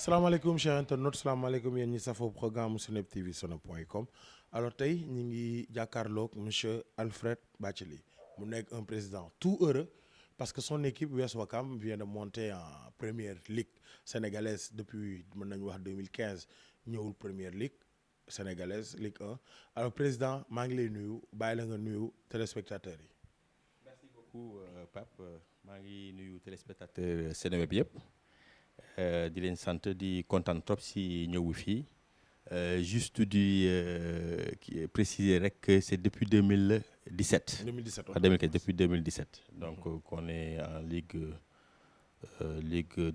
salaamaaleykum chers internautes salaamaaleykum yéen ñi safoo programme Seneweb TV seneweb.com alors tey ñu ngi jàkkaarloog monsieur Alfred Bathily mu nekk un président tout heureux parce que son équipe US Ouakam vient de monter en première ligue sénégalaise depuis mën nañu wax 2015 ñëwul première ligue sénégalaise Ligue 1 alors président maa ngi lay nuyu bàyyi la nga nuyu téléspectateurs yi. Merci beaucoup Pape maa ngi nuyu téléspectateurs Seneweb yëpp. di leen sant di kontaan trop si ñëwu fii juste di préciser rek que c'est depuis 2017. 2017 ah 2015 depuis 2017. Donc qu'on est en Ligue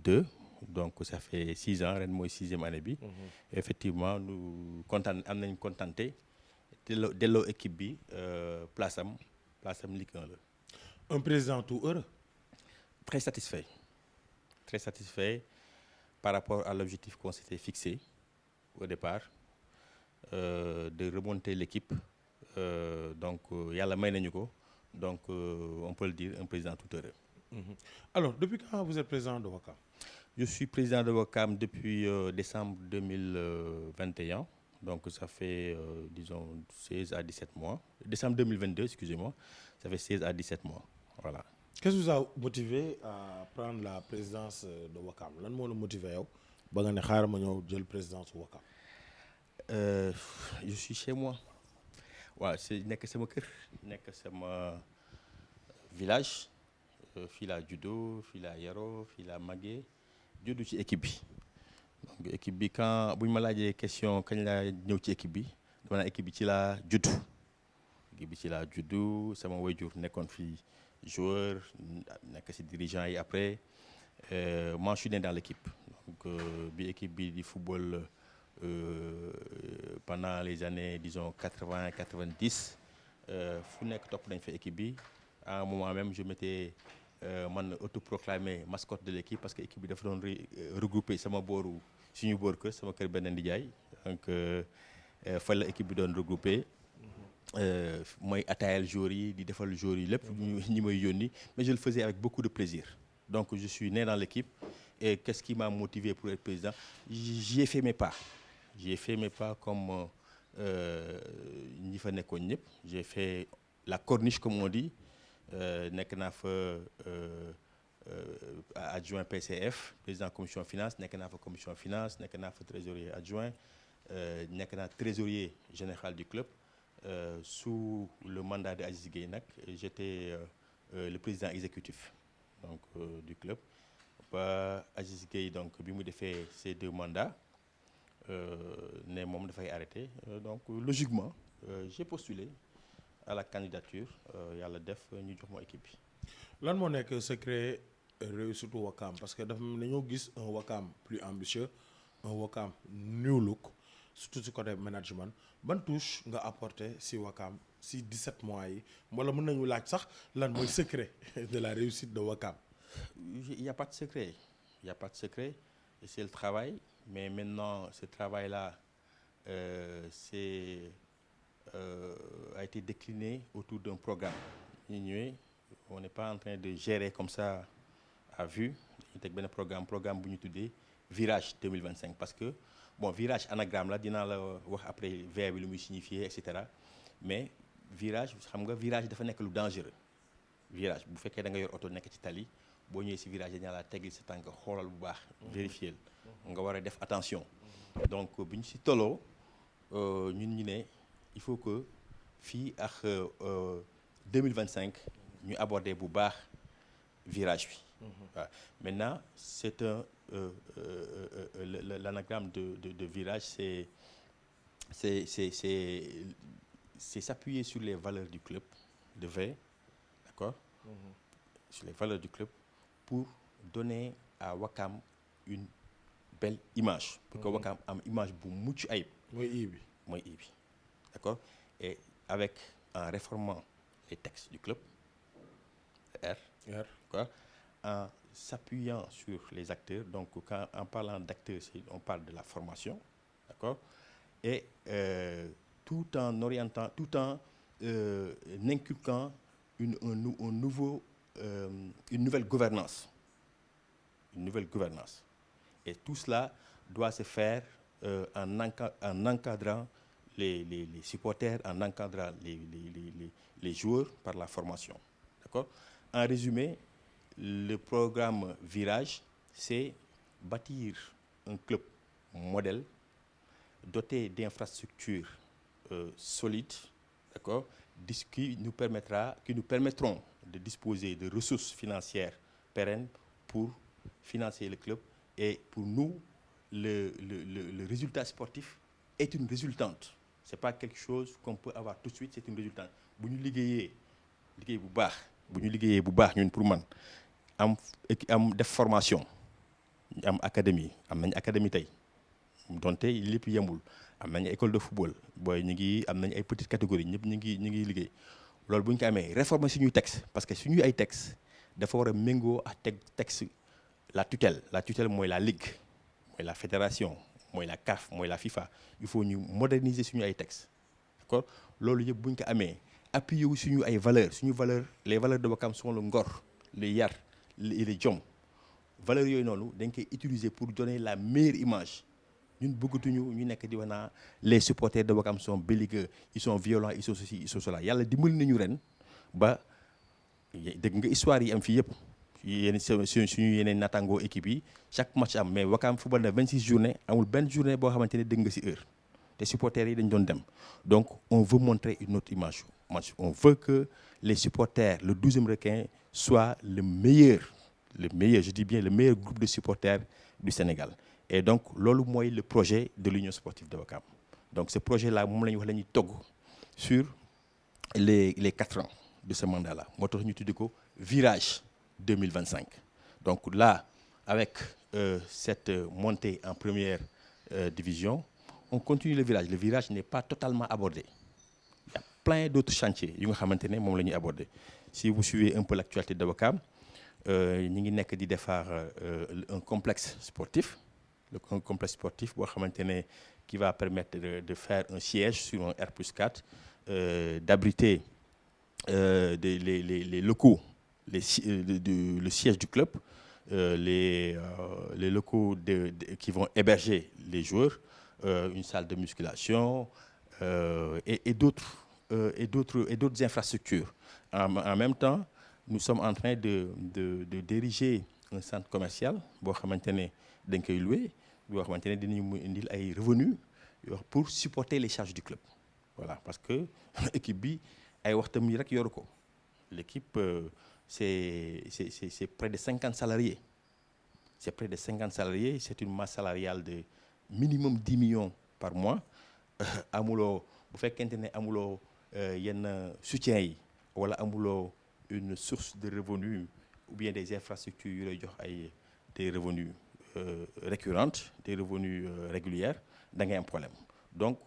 2 donc ça fait 6 ans ren mooy 6e année bi. Effectivement nu kontaan am nañ kontaante delloo équipe bi place am Ligue 1 la. Un président tout heureux. Très satisfait par rapport à l'objectif qu'on s'était fixé au départ de remonter l'équipe donc yàlla may nañu ko donc on peut le dire un président tout heureux. Alors depuis quand vous êtes président de Ouakam? Je suis président de Ouakam depuis décembre 2021 donc ça fait disons 16 à 17 mois. Décembre 2022 excusez-moi, ça fait 16 à 17 mois voilà. Qu'est-ce qui vous a motivé à prendre la présidence de Ouakam lan moo la motivé yow ba nga ne xaaral ma ñëw jël présidence Ouakam. Je suis chez moi waaw c'est nekk sama kër nekk sama village fii laa juddoo fii laa yaroo fii laa màggee juddu ci équipe bi donc équipe bi quand bu ñu ma laajee question kañ laa ñëw ci équipe bi dama naa équipe bi ci laa juddu sama waajur nekkoon fii joueur nekk ci dirigeant yi après moi je suis né dans l'équipe donc bi équipe bi di football pendant les années disons 80 90 fu nekk topp nañ fa équipe bi à un moment même je m'étais man autoproclamé mascotte de l'équipe parce que équipe bi dafa doon regrouper suñu boor kër sama kër benn ndijaay donc fa la équipe bi doon regrouper mooy ataayal joueurs yi di defal joueurs yi lépp ñi may yónni mais je le faisais avec beaucoup de plaisir donc je suis né dans l'équipe et qu'est-ce qui m'a motivé pour être président j'y ai fait mes pas comme ñi fa nekkoon ñëpp j'ai fait la corniche comme on dit nekk naa fa adjoint PCF président commission finance nekk naa fa commission finance nekk naa fa trésorier adjoint nekk naa trésorier général du club. Sous le mandat de Aziz Gueye nag j'étais le président exécutif donc du club ba Aziz Gueye donc bi mu defee ces 2 mandats ne moom dafay arrêter donc logiquement j'ai postulé à la candidature yàlla def ñu jox ma équipe bi. Lan moo nekk secret réussite Ouakam parce que dafa dañoo gis un Ouakam plus ambitieux un Ouakam new look. Surtout ci côté management ban touche nga apporté si Ouakam si 17 mois yi wala mën nañu laaj sax lan mooy secret de la réussite de Ouakam. Il y a pas de secret et c'est le travail mais maintenant ce travail-là a été décliné autour d'un programme ñu ñëwee on n'est pas en train de gérer comme ça à vue dañu teg benn programme bu ñu tuddee Virage 2025 parce que bon virage anagramme la dinaa la wax après V bi lu muy signifier et cetera mais virage xam nga virage dafa nekk lu dangereux virage bu fekkee da nga yor oto nekk ci tali boo ñëwee ci virage dañaa la teggil sa tànk xoolal bu baax vérifier nga war a def attention donc bi ñu ci tolloo ñun ñu ne il faut que fii ak 2025 ñu aborder bu baax virage bi waaw maintenant c'est un l'anagramme de virage c'est s'appuyer sur les valeurs du club de V d'accord sur les valeurs du club pour donner à Ouakam une belle image pour que Ouakam am image bu mucc ayib mooy i bi d'accord et avec en réformant les textes du club R quoi en s'appuyant sur les acteurs donc en parlant d'acteurs on parle de la formation d'accord et tout en orientant tout en inculquant une nouvelle gouvernance et tout cela doit se faire en encadrant les supporters, en encadrant les joueurs par la formation. D'accord? En résumé, le programme Virage, c'est bâtir un club modèle doté d'infrastructures solides, d'accord, qui nous permettront de disposer de ressources financières pérennes pour financer le club. Et pour nous, le résultat sportif est une résultante. Ce n'est pas quelque chose qu'on peut avoir tout de suite, c'est une résultante. Bu ñu liggéeyee bu baax ñun pour man am def formation am académie am nañ académie tey donte lépp yemul am nañ école de football booy ñu ngi am nañ ay petites catégories ñëpp ñu ngi liggéey loolu bu ñu ko amee réformer suñuy texte parce que suñuy ay texte dafa war a méngoo ak texte la tutelle mooy la ligue mooy la fédération mooy la CAF mooy la FIFA il faut ñu moderniser suñu ay textes d'accord loolu yëpp bu ñu ko amee appuyer wu suñu ay valeurs les valeurs de Ouakam sont le ngor le yar le jom valeurs yooyu noonu dañ koy utiliser pour donner la meilleure image ñun bëggatuñu ñu nekk di wax naa les supporters de Ouakam sont belliqueux ils sont violents ils sont ceci ils sont cela yàlla dimbali nañu ren ba dégg nga histoire yi am fii yëpp yéen suñu yeneen nattangoo équipe yi chaque match am mais Ouakam football na 26 journées amul benn journée boo xamante ne dégg nga ci heure te supporters yi dañ doon dem donc on veut montrer une autre image on veut que les supporters le 12e requin soit le meilleur je dis bien le meilleur groupe de supporters du Sénégal et donc loolu mooy le projet de l'Union sportive de Ouakam donc ce projet là moom la ñuy wax la ñuy togg sur les 4 ans de ce mandat là moo tax ñu tuddi ko Virage 2025 donc là avec cette montée en première division on continue le virage n'est pas totalement abordé il y a plein d'autres chantiers yu nga xamante ne moom la ñuy aborder si vous suivez un peu l'actualité de Ouakam ñi ngi nekk di defar un complexe sportif boo xamante ne qui va permettre de faire un siège sur un R+4 d'abriter les locaux le siège du club les locaux qui vont héberger les joueurs une salle de musculation et d'autres infrastructures en même temps nous sommes en train de diriger un centre commercial boo xamante ne dañ koy louer boo xamante ne dinañu mu indil ay revenus pour supporter les charges du club voilà parce que équipe bi ay waxtam yi rek yoru ko l'équipe c'est près de 50 salariés c'est une masse salariale de minimum 10 millions par mois amuloo bu fekkente ne amuloo yenn soutien yi wala amuloo une source de revenus ou bien des infrastructures yu lay jox ay des revenus récurrentes des revenus régulières da ngay am problème donc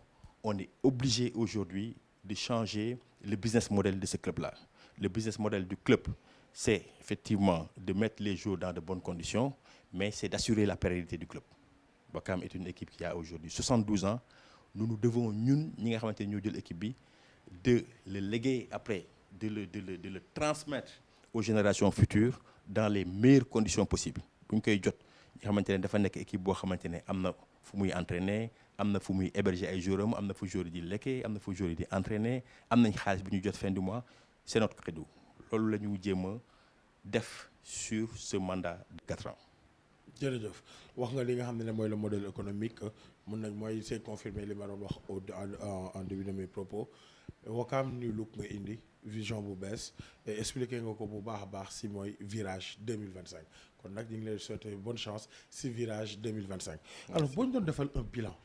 on est obligé aujourd'hui de changer le business model de ce club-là le business model du club c'est effectivement de mettre les joueurs dans de bonnes conditions mais c'est d'assurer la pérennité du club Ouakam est une équipe qui a aujourd'hui 72 ans nous devons ñun ñi nga xamante ne ñoo jël équipe bi de le léguer après de le transmettre aux générations futures dans les meilleures conditions possibles bu ñu koy jot nga xamante ne dafa nekk équipe boo xamante ne am na fu muy entraîner am na fu muy héberger ay joueurs am na fu joueurs yi di lekkee am na fu joueurs yi di entraîner am nañ xaalis bi ñu jot fin du mois c'est notre credo loolu la ñu jéem a def sur ce mandat de 4 ans. jërëjëf wax nga li nga xam ne mooy le modèle économique mun nañ mooy c'est confirmé li ma doon wax en début de mes propos Ouakam New Look nga indi vision bu bees et expliqué nga ko bu baax a baax si mooy virage 2025 kon nag ñu ngi lay souhaiter bonne chance si virage 2025. alors boo ñu doon defal un bilan.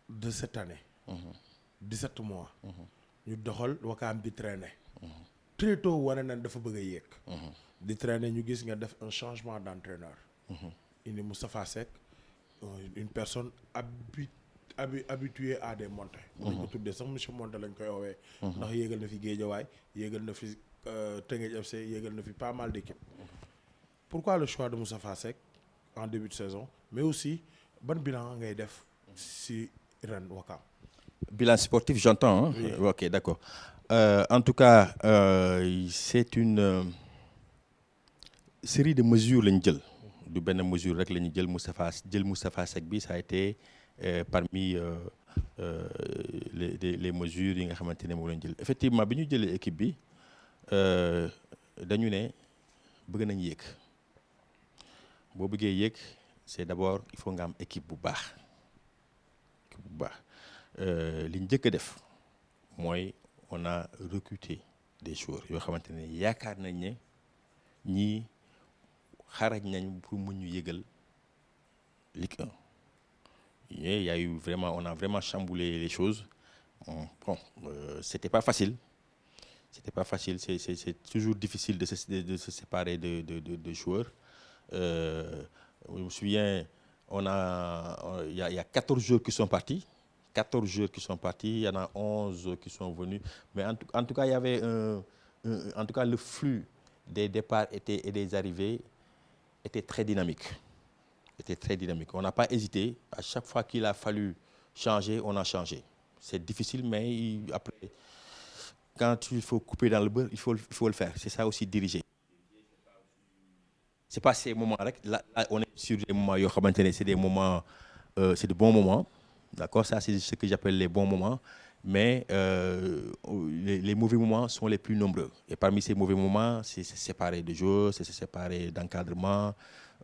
de cette année. 17 mois. ñu doxal Ouakam di traîner. très tôt wane nañ dafa bëgg a yéeg. di traîner ñu gis nga def un changement d'entraîneur. indi Moustapha Seck une personne habituée à des montées. mën nañ ko tuddee sax monsieur Monté lañ koy woowee. ndax yéegal na fi Guédiawaye yéegal na fi Teungueth FC yéegal na fi pas mal d'équipes. pourquoi le choix de Moustapha Seck en début de saison mais aussi ban bilan ngay def si ren Ouakam. Bilan sportif j'entends hein? Oui. Ok d'accord en tout cas c'est une série de mesures lañ jël du benn mesure rek la ñu jël Moustapha Seck bi ça a été parmi les mesures yi nga xamante ne moom la ñu jël effectivement bi ñu jëlee équipe bi dañu ne bëgg nañ yéeg boo bëggee yéeg c'est d'abord il faut nga am équipe bu baax li ñu njëkk a def mooy on a recruté des joueurs yoo xamante ne yaakaar nañ ne ñii xarañ nañ pour mun ñu yégal Ligue 1 il y a eu vraiment on a vraiment chamboulé les choses bon c'était pas facile c'est toujours difficile de se séparer de joueurs je me souviens il y a 14 joueurs qui sont partis. 14 joueurs qui sont partis, il y en a 11 qui sont venus. Mais en tout cas, il y avait en tout cas, le flux des départs et des arrivées était très dynamique. On n'a pas hésité. À chaque fois qu'il a fallu changer, on a changé. C'est difficile, mais après, quand il faut couper dans le beurre, il faut le faire. C'est ça aussi, diriger. C'est pas ces moments là, on est sur des moments, c'est des moments, c'est de bons moments. D'accord, ça c'est ce que j'appelle les bons moments, mais les mauvais moments sont les plus nombreux. Et parmi ces mauvais moments, c'est se séparer de joueurs, c'est se séparer d'encadrement.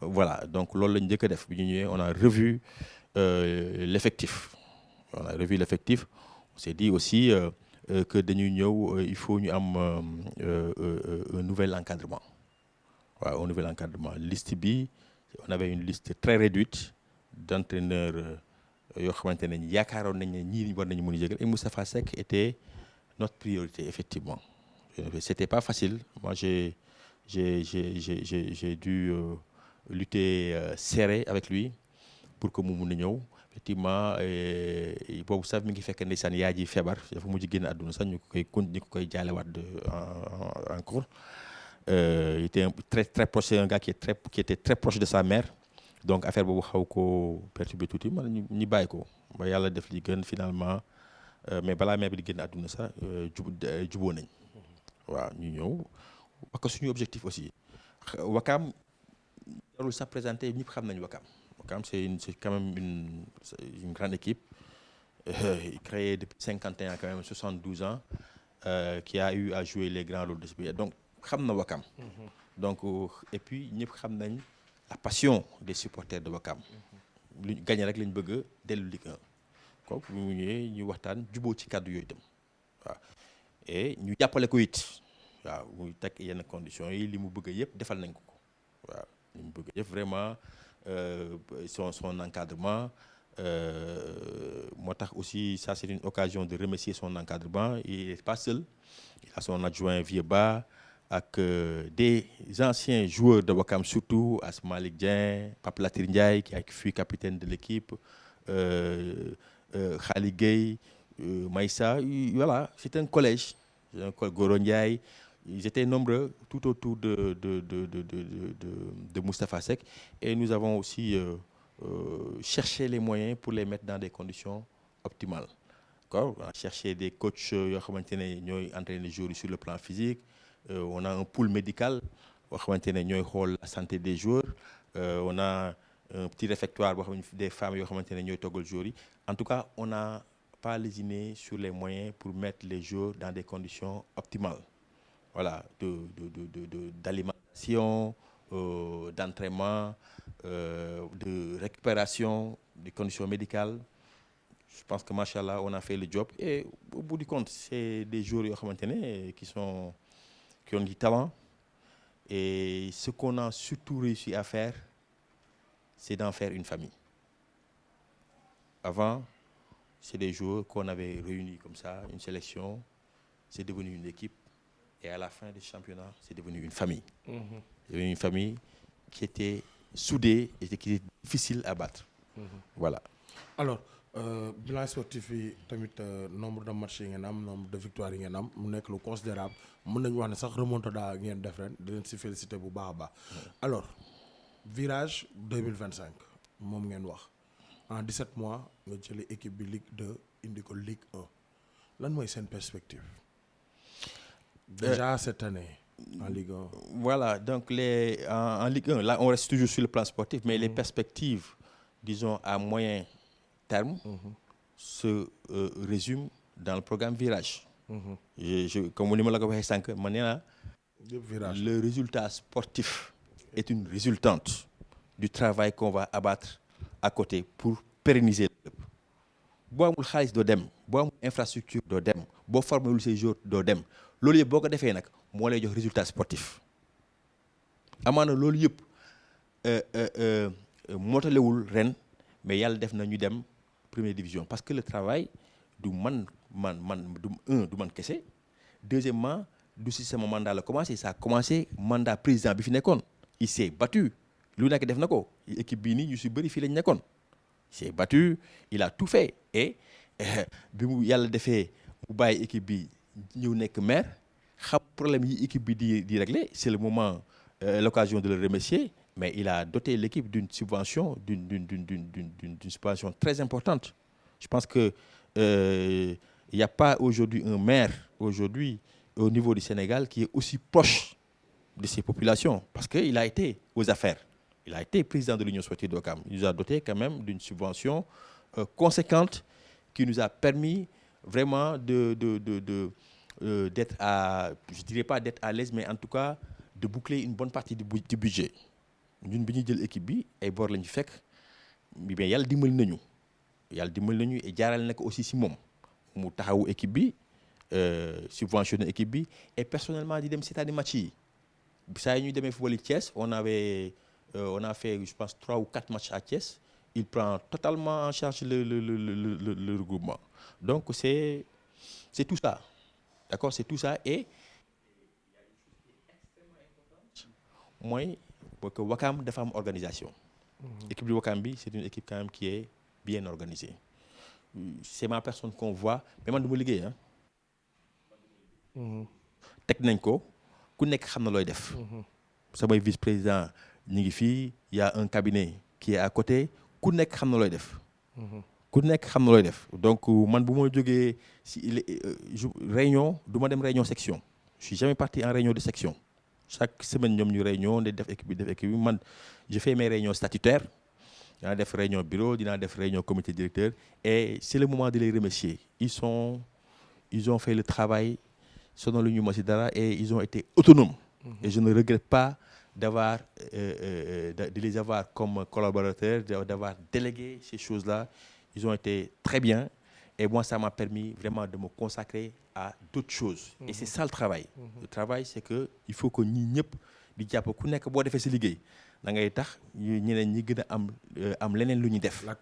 Voilà, donc loolu lañu njëkk a def bi ñu ñëwee on a revu l'effectif. On a revu l'effectif. On s'est dit aussi que dañuy ñëw il faut ñu am un nouvel encadrement. Waaw, un nouvel encadrement. Liste bi, on avait une liste très réduite d'entraîneurs yoo xamante ne yaakaaroon nañ ne ñii war nañu mën a jégal et Moustapha Seck était notre priorité effectivement. C'était pas facile. Moi j'ai dû lutter serré avec lui pour que mu mun a ñëw effectivement boobu sax mi ngi fekk ndeysaan yaay ji feebar dafa mujj génn àdduna sax ñu ko koy jaalewaat encore. Il était très très proche, c'est un gars qui était très proche de sa mère. Donc affaire boobu xaw ko perturbé tuuti man ñu bàyyi ko ba yàlla def li gën finalement mais balaa mère bi di génn àdduna sax juboo nañ waaw ñu ñëw parce que suñu objectif aussi Wakam jarul sax présenté ñëpp xam nañ Wakam c'est quand même une grande équipe créée depuis 51 quand même 72 ans qui a eu à jouer les grands rôles de ce pays donc xam na Wakam donc et puis ñëpp xam nañ la passion des supporters de Wakam lu ñu gagné rek lañ bëgg a dellu Ligue 1 kooku bu mu ñëwee ñu waxtaan juboo ci kàddu yooyu itam waaw et ñu jàppale ko it waaw muy teg yenn conditions yi li mu bëgg yëpp defal nañ ko waaw li mu bëgg yëpp vraiment son encadrement moo tax aussi ça c'est une occasion de remercier son encadrement il n'est pas seul il a son adjoint Vieba ak des anciens joueurs de Wakam surtout Asmalik Dieng, Pape Latir Ndiaye qui fut capitaine de l'équipe, Khali Gueye, Maïssa, voilà, c'était un collège, Goro Ndiaye, ils étaient nombreux tout autour de Moustapha Seck et nous avons aussi cherché les moyens pour les mettre dans des conditions optimales. D'accord? On a cherché des coachs yoo xamante ne ñooy entraîner les joueurs sur le plan physique. On a un pool médical boo xamante ne ñooy xool la santé des joueurs on a un petit réfectoire boo xam ne des femmes yoo xamante ne ñooy toggal joueurs yi en tout cas on n'a pas lésiné sur les moyens pour mettre les joueurs dans des conditions optimales voilà d'alimentation d'entraînement de récupération des conditions médicales. Je pense que machallah on a fait le job et au bout du compte c'est des joueurs yoo xamante ne qui ont du talent et ce qu'on a surtout réussi à faire c'est d'en faire une famille. Avant c'est des joueurs qu'on avait réunis comme ça une sélection c'est devenu une équipe et à la fin du championnat c'est devenu une famille. C'est devenu une famille qui était soudée et qui était difficile à battre. Voilà. Alors bilan sportif yi tamit nombre de matchs yi ngeen am nombre de victoires yi ngeen am mu nekk lu considérable mën nañu wax ne sax remontada ngeen def ren di leen si féliciter bu baax a baax. Alors virage 2025 moom ngeen wax en 17 mois nga jëlee équipe bi Ligue 2 indi ko Ligue 1 lan mooy seen perspective. Déjà cette année en Ligue 1. Voilà, donc en Ligue 1, là on reste toujours sur le plan sportif, mais les perspectives, disons à moyen terme, se résument dans le programme Virage. Comme ni ma la ko waxee sànq ma nee naa le résultat sportif est une résultante du travail qu'on va abattre à côté pour pérenniser le club. boo amul xaalis doo dem boo amul infrastructure doo dem boo formé wul say joueurs doo dem loolu yëpp boo ko defee nag moo lay jox résultat sportif amaana loolu yëpp mootalewul ren mais yàlla def na ñu dem première division parce que le travail du man du man kese deuxièmement du si sama mandat la commencé ça a commencé mandat président bi fi nekkoon il s'est battu lu nekk def na ko équipe bii nii ñu si bëri fii lañ nekkoon il s'est battu il a tout fait et bi mu yàlla defee mu bàyyi équipe bi ñëw nekk maire xam problème yi équipe bi di régler c'est le moment l'occasion de le remercier mais il a doté l'équipe d'une subvention d'une subvention très importante je pense que il n'y a pas aujourd'hui un maire aujourd'hui au niveau du Sénégal qui est aussi proche de ses populations parce que il a été aux affaires il a été président de l'Union sportive de Ouakam il nous a doté quand même d'une subvention conséquente qui nous a permis vraiment d'être à je dirais pas d'être à l'aise mais en tout cas de boucler une bonne partie du budget ñun bi ñuy jël équipe bi ay bor lañu fekk mais yàlla dimbali nañu et jaaral na ko aussi si moom mu taxawu équipe bi subventionné équipe bi et personnellement di dem seetaani match yi saa yi ñuy demee football Thiès on a fait je pense 3 ou 4 matchs à Thiès il prend totalement en charge le regroupement donc c'est tout ça d'accord c'est tout ça et mooy que Ouakam dafa am organisation équipe de Ouakam bi c'est une équipe quand même qui est bien organisée c'est ma personne qu'on voit mais man du ma liggéey teg nañ ko ku nekk xam na looy def samay vice-président ñu ngi fii y a un cabinet qui est à côté ku nekk xam na looy def donc man bu ma jógee si réunion du ma dem réunion section je suis jamais parti en réunion de section chaque semaine ñoom ñu réunion di def équipe bi man je fais mes réunions statutaires dinaa def réunion bureau dinaa def réunion comité directeur et c'est le moment de les remercier ils ont fait le travail sonalu ñu ma si dara et ils ont été autonomes et je ne regrette pas d'avoir de les avoir comme collaborateurs d'avoir délégué ces choses-là ils ont été très bien et moi ça m'a permis vraiment de me consacrer à d'autres choses et c'est ça le travail le travail c'est que il faut que ñi ñëpp di jàpp ku nekk boo defee sa liggéey da ngay tax ñeneen ñi gën a am leneen lu ñu def la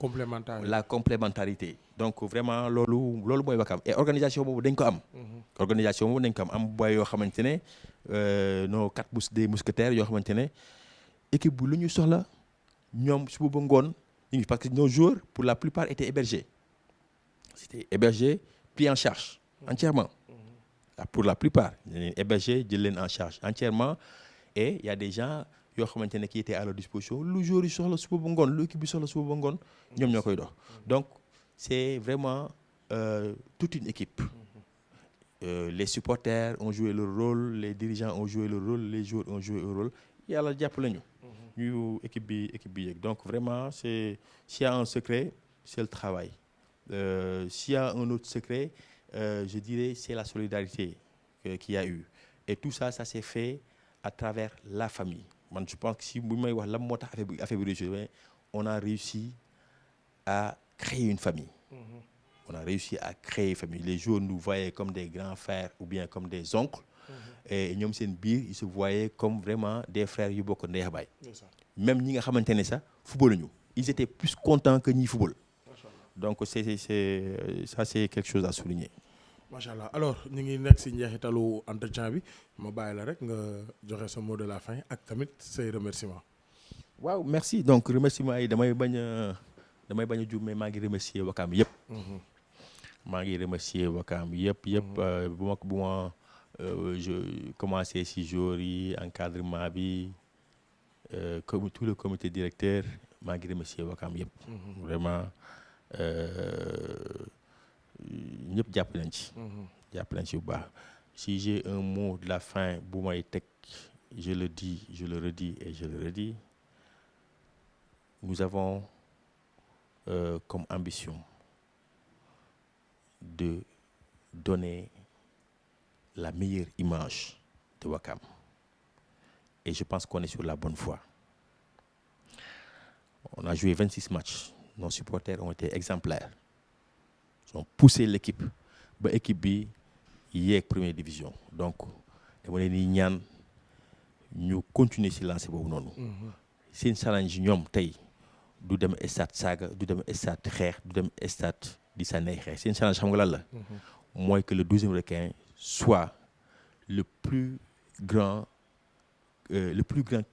complémentarité donc vraiment loolu mooy Ouakam et organisation boobu dañ ko am am boy yoo xamante ne nos 4 des mousquetaires yoo xamante ne équipe bu lu ñu soxla ñoom suba ba ngoon ñu ngi parce que nos joueurs pour la plupart étaient hébergés pris en charge entièrement pour la plupart leen hébergés jël leen en charge entièrement et il y a des gens yoo xamante ne qui étaient à leur disposition lu joueur yi soxla suba ba ngoon lu équipe bi soxla suba ba ngoon ñoom ñoo koy dox donc c'est vraiment toute une équipe les supporters ont joué leur rôle les dirigeants ont joué leur rôle les joueurs ont joué leur rôle yàlla jàpp lañu ñu équipe bi yegg donc vraiment c'est s'il y a un secret c'est le travail s'il y a un autre secret je dirais c'est la solidarité qu'il y a eu et tout ça s'est fait à travers la famille man je pense que si bu may wax lan moo tax affaire bi réussi on a réussi à créer une famille les joueurs nous voyaient comme des grands frères ou bien comme des oncles et ñoom seen biir ils se voyaient comme vraiment des frères yu bokk ndey ak baay même ñi nga xamante ne sax football ñu ils étaient plus contents que ñi football donc c'est quelque chose à souligner. macha allah alors ñu ngi nekk ci njeexitalu entretien bi ma bàyyi la rek nga joxe sa mot de la fin ak tamit say remerciements. waaw merci donc remerciements yi damay bañ a juum mais maa ngi remercier Ouakam yëpp. maa ngi remercier Ouakam yëpp bu ma je commencé ci joueurs yi encadrement bi comme tout le comité directeur maa ngi remercier Ouakam yëpp. vraiment. ñëpp jàpp nañ ci bu baax si j'ai un mot de la fin bu may teg, je le dis, je le redis et je le redis, nous avons comme ambition de donner la meilleure image de Ouakam. Et je pense qu'on est sur la bonne voie. On a joué 26 matchs. Nos supporters ont été exemplaires. Ils ont poussé l'équipe. L'équipe bi yéeg première division. Donc, dama leen di ñaan ñu continuer ci lancé boobu noonu. Seen challenge ñoom tey du dem stade saaga, du dem stade xeex, du dem stade di sànni xeex. Seen challenge xam nga lan la. Mooy que le 12e requin soit le plus grand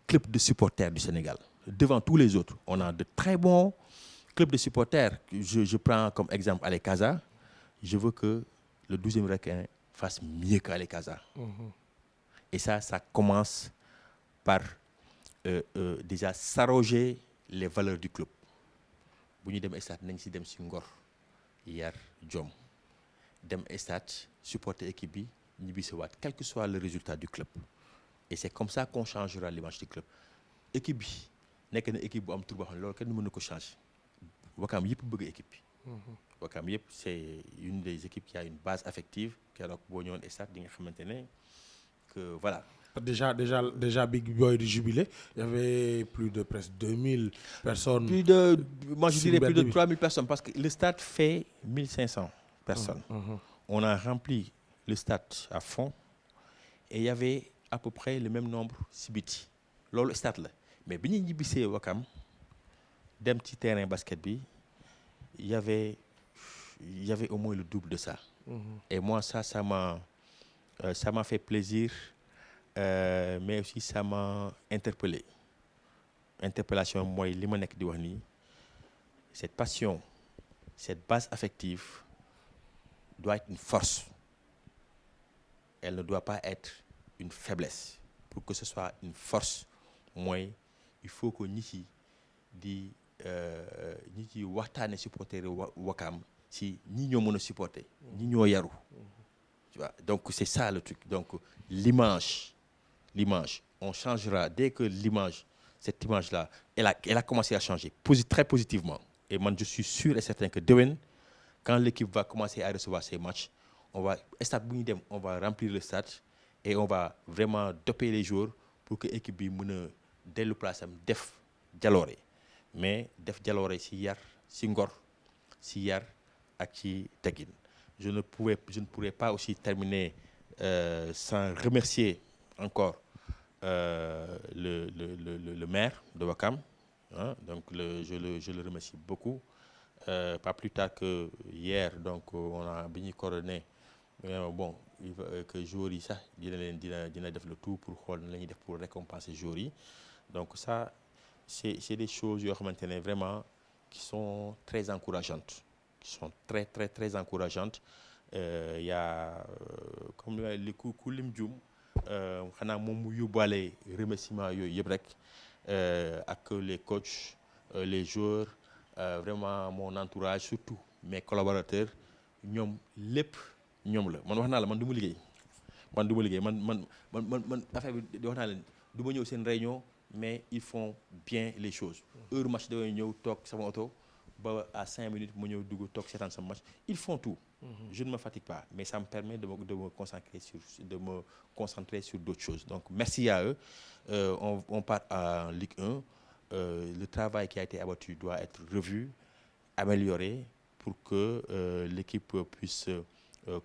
club de supporters du Sénégal. Devant tous les autres, on a de très bons clubs de supporters. Je prends comme exemple Allez Casa. Je veux que le 12e requin fasse mieux qu'Allez Casa. Et ça commence par déjà s'arroger les valeurs du club. Bu ñu dem stade nañ ci dem ci ngor, yar, jom. Dem stade supporter équipe bi ñibbi si waat, quel que soit le résultat du club. Et c'est comme ça qu'on changera l'image du club. Équipe bi nekk na équipe bu am tur boo xam ne loolu kenn mën na ko changer. Ouakam yëpp bëgg équipe bi. Ouakam yëpp c'est une des équipes qui a une base affective. Keroog boo ñëwoon stade di nga xamante ne que voilà. Déjà Big Boy du jubilé, il y avait plus de presque 2000 personnes. Moi je dirais plus de 3000 personnes parce que le stade fait 1500 personnes. On a rempli le stade à fond et il y avait à peu près le même nombre si biti. Loolu stade la. Mais bi ñu ñibbisee Ouakam dem ci terrain basket bi, il y avait au moins le double de ça. Et moi ça m'a fait plaisir, mais aussi ça m'a interpellé. Interpellation mooy li ma nekk di wax nii, cette passion, cette base affective doit être une force. Elle ne doit pas être une faiblesse. Pour que ce soit une force, mooy il faut que nit yi waxtaane supporter Ouakam si ñi ñoo mën a supporter, ñi ñoo yaru. Tu vois, donc c'est ça le truc. Donc l'image, on changera dès que cette image-là, elle a commencé à changer très positivement. Et moi je suis sûr et certain que déwén, quand l'équipe va commencer à recevoir ces matchs, on va remplir le stade et on va vraiment doper les joueurs pour que l'équipe bi mën a dellu place am def jaloore. Mais def jaloore ci yar, ci ngor, ci yar ak ci teggin. Je ne pourrais pas aussi terminer sans remercier encore le maire de Ouakam. Hein? Donc je le remercie beaucoup. Pas plus tard que hier, donc on a bien coordonné. Bon, que joueurs yi sax dina def le tout pour xool la ñuy def pour récompenser joueurs yi. Donc ça c'est des choses yoo xamante ne vraiment qui sont très encourageantes. Qui sont très très très encourageantes. Il y a comme li ku lim jum xanaa moom mu yóbbaale remerciement yooyu yëpp rek ak les coachs, les joueurs, vraiment mon entourage, surtout mes collaborateurs, ñoom lépp ñoom la. Man wax naa la man du ma liggéey man affaire bi wax naa leen du ma ñëw seen réunion, mais ils font bien les choses. Heure match damay ñëw toog sama oto ba à 5 minutes mu ñëw dugg toog seetaan sama match. Ils font tout. Je ne me fatigue pas, mais ça me permet de me concentrer sur d'autres choses. Donc merci à eux. On part en Ligue 1. Le travail qui a été abattu doit être revu, amélioré pour que l'équipe puisse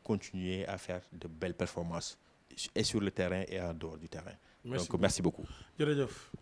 continuer à faire de belles performances et sur le terrain et en dehors du terrain. Merci. Donc merci beaucoup. Jërëjëf.